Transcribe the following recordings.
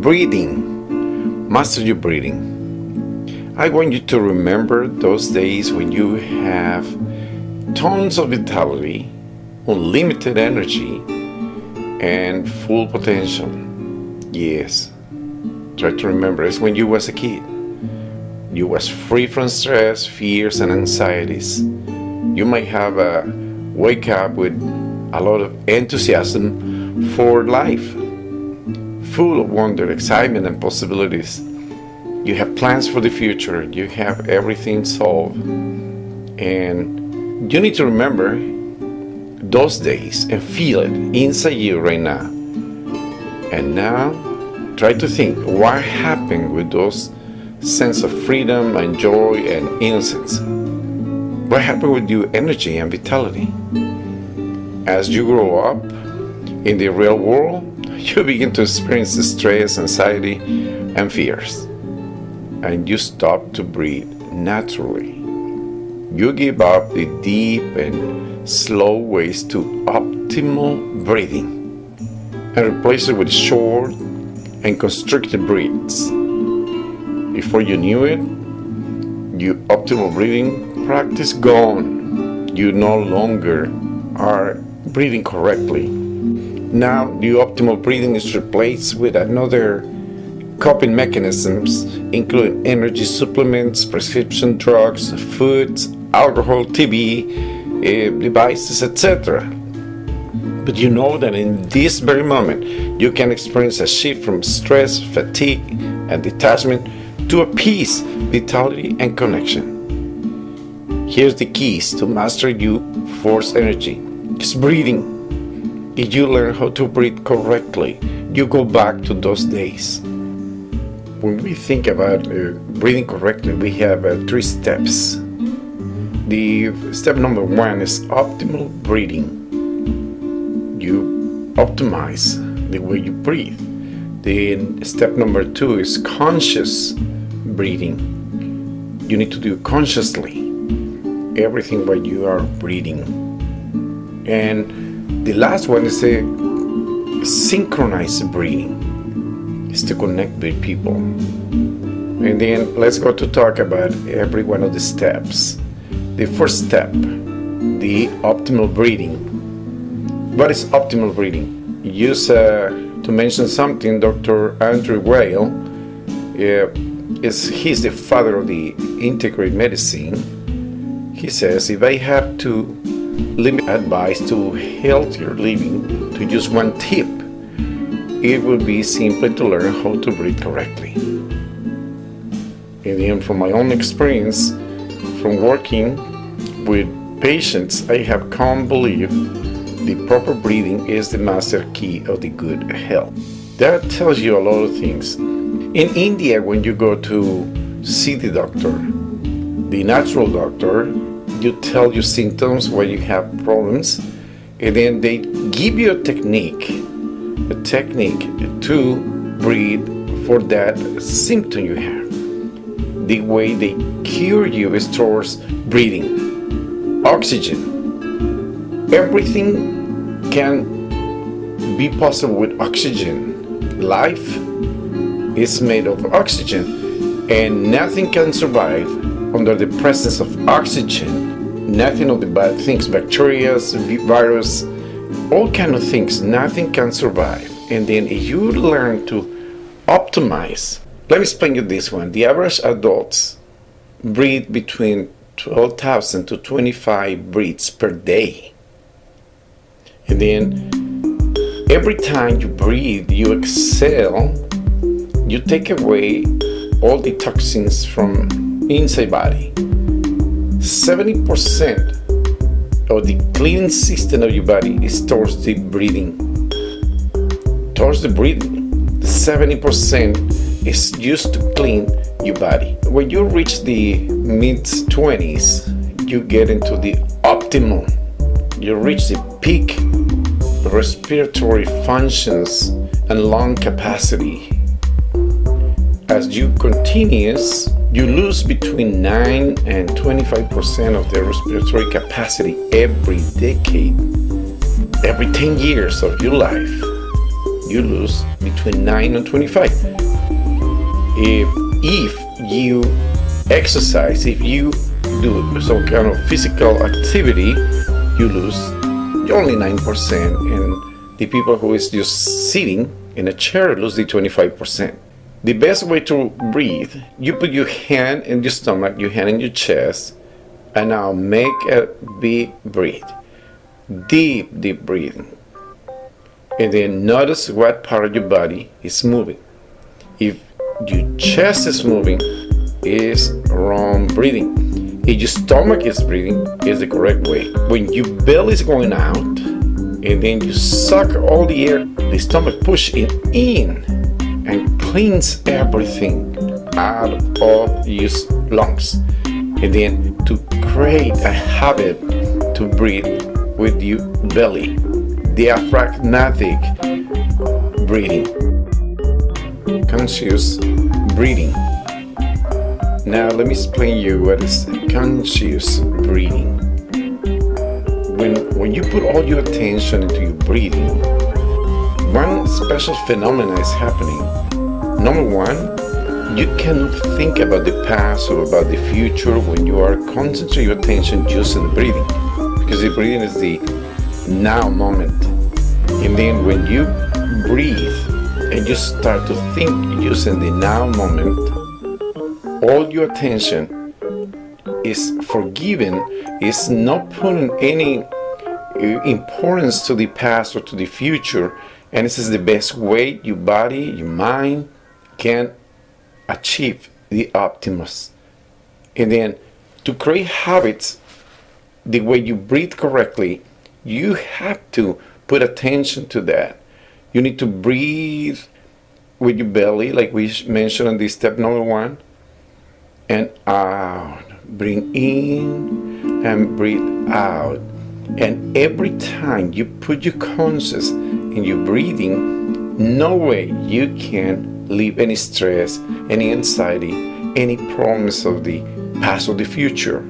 breathing. Master your breathing. I want you to remember those days when you have tons of vitality, unlimited energy, and full potential. Yes. Try to remember, it's when you was a kid. You was free from stress, fears, and anxieties. You might have wake up with a lot of enthusiasm for life, full of wonder, excitement, and possibilities. You have plans for the future. You have everything solved. And you need to remember those days and feel it inside you right now. And now, try to think what happened with those sense of freedom and joy and innocence. What happened with your energy and vitality? As you grow up in the real world, you begin to experience stress, anxiety, and fears. And you stop to breathe naturally. You give up the deep and slow ways to optimal breathing and replace it with short and constricted breaths. Before you knew it, your optimal breathing practice gone. You no longer are breathing correctly. Now the optimal breathing is replaced with another coping mechanisms, including energy supplements, prescription drugs, foods, alcohol, TV, devices, etc. But you know that in this very moment, you can experience a shift from stress, fatigue, and detachment to a peace, vitality, and connection. Here's the keys to master your force energy. It's breathing. If you learn how to breathe correctly, you go back to those days. When we think about breathing correctly, we have 3 steps. The step number 1 is optimal breathing. You optimize the way you breathe. Then step number 2 is conscious breathing. You need to do consciously everything while you are breathing. And the last one is a synchronized breathing. Is to connect with people. And then let's go to talk about every one of the steps. The first step, the optimal breathing. What is optimal breathing? Use to mention something, Dr. Andrew Weil, he's the father of the integrative medicine. He says, if I have to limit advice to healthier living, to use one tip, it would be simply to learn how to breathe correctly. And then from my own experience, from working with patients, I have come to believe the proper breathing is the master key of the good health. That tells you a lot of things. In India, when you go to see the doctor, the natural doctor, you tell your symptoms, where you have problems, and then they give you a technique to breathe for that symptom you have. The way they cure you is towards breathing. Oxygen. Everything can be possible with oxygen. Life is made of oxygen, and nothing can survive under the presence of oxygen. Nothing of the bad things, bacteria, virus, all kind of things, nothing can survive. And then you learn to optimize. Let me explain you this one. The average adults breathe between 12,000 to 25 breaths per day. And then every time you breathe, you exhale, you take away all the toxins from inside body. 70% of the cleaning system of your body is towards the breathing. Towards the breathing. The 70% is used to clean your body. When you reach the mid-20s, you get into the optimal. You reach the peak respiratory functions and lung capacity. As you continue, you lose between 9 and 25% of the respiratory capacity every decade. Every 10 years of your life, you lose between 9 and 25. If you exercise, if you do some kind of physical activity, you lose only 9%, and the people who is just sitting in a chair lose the 25%. The best way to breathe, you put your hand in your stomach, your hand in your chest, and now make a big breath. Deep breathing. And then notice what part of your body is moving. If your chest is moving, is wrong breathing. If your stomach is breathing, is the correct way. When your belly is going out, and then you suck all the air, the stomach push it in and cleans everything out of your lungs. And then to create a habit to breathe with your belly, diaphragmatic breathing, conscious breathing. Now let me explain you what is conscious breathing. When you put all your attention into your breathing, one special phenomenon is happening. Number one, you cannot think about the past or about the future when you are concentrating your attention just on the breathing, because the breathing is the now moment. And then when you breathe and you start to think using the now moment, all your attention is forgiven, is not putting any importance to the past or to the future, and this is the best way your body, your mind can achieve the optimus. And then to create habits, the way you breathe correctly, you have to put attention to that. You need to breathe with your belly, like we mentioned in this step number 1, and out. Bring in and breathe out. And every time you put your conscious in your breathing, no way you can leave any stress, any anxiety, any promise of the past or the future.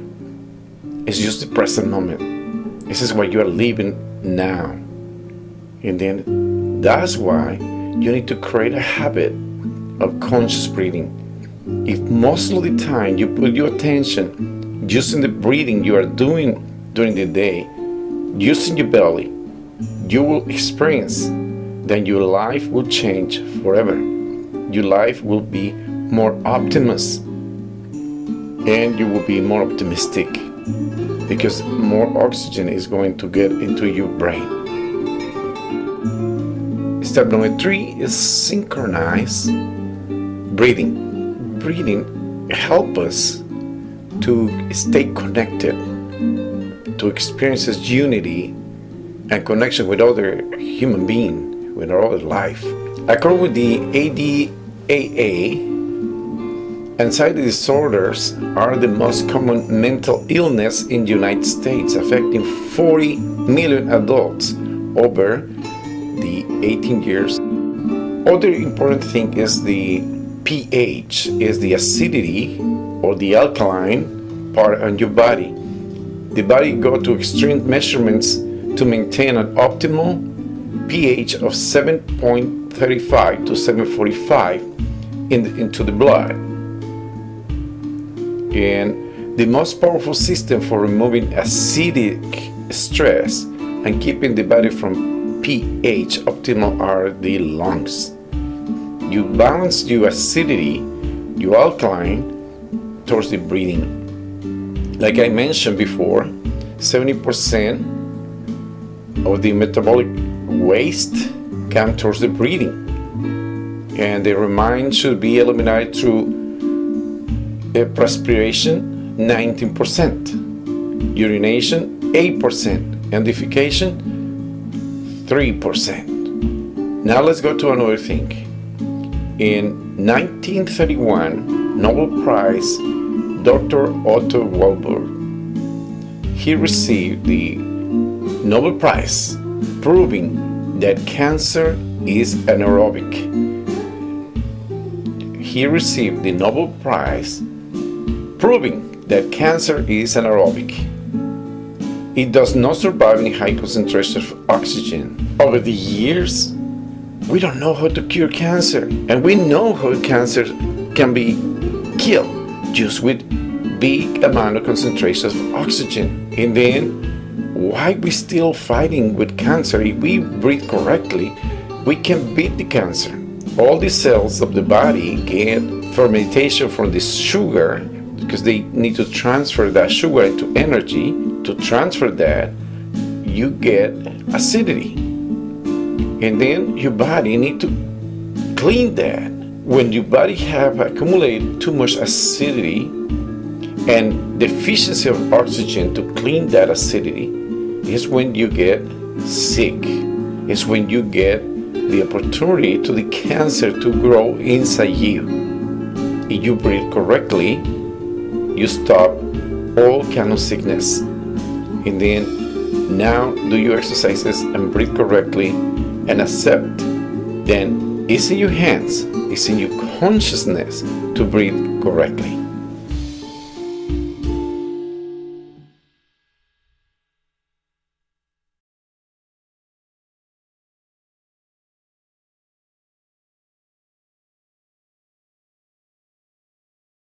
It's just the present moment. This is what you are living now. And then that's why you need to create a habit of conscious breathing. If most of the time you put your attention just in the breathing you are doing during the day, using your belly, you will experience that your life will change forever. Your life will be more optimus, and you will be more optimistic because more oxygen is going to get into your brain. Step number 3 is synchronize breathing. Breathing helps us to stay connected, to experience this unity and connection with other human being, with our other life. According with the ADAA, anxiety disorders are the most common mental illness in the United States, affecting 40 million adults over the 18 years. Other important thing is the pH, is the acidity or the alkaline part on your body. The body go to extreme measurements to maintain an optimal pH of 7.35 to 7.45 into the blood. And the most powerful system for removing acidic stress and keeping the body from pH optimal are the lungs. You balance your acidity, your alkaline, towards the breathing. Like I mentioned before, 70% of the metabolic waste comes towards the breathing. And the remainder should be eliminated through perspiration, 19%, urination, 8%, and defecation, 3%. Now let's go to another thing. In 1931, Nobel Prize, Dr. Otto Warburg, he received the Nobel Prize proving that cancer is anaerobic. He received the Nobel Prize proving that cancer is anaerobic. It does not survive in high concentrations of oxygen. Over the years, we don't know how to cure cancer. And we know how cancer can be killed just with big amount of concentrations of oxygen. And then why we still fighting with cancer? If we breathe correctly, we can beat the cancer. All the cells of the body get fermentation from this sugar because they need to transfer that sugar into energy. To transfer that, you get acidity. And then your body need to clean that. When your body have accumulated too much acidity and deficiency of oxygen to clean that acidity, is when you get sick. It's when you get the opportunity to the cancer to grow inside you. If you breathe correctly, you stop all kind of sickness. And then now do your exercises and breathe correctly and accept. Then it's in your hands, it's in your consciousness to breathe correctly.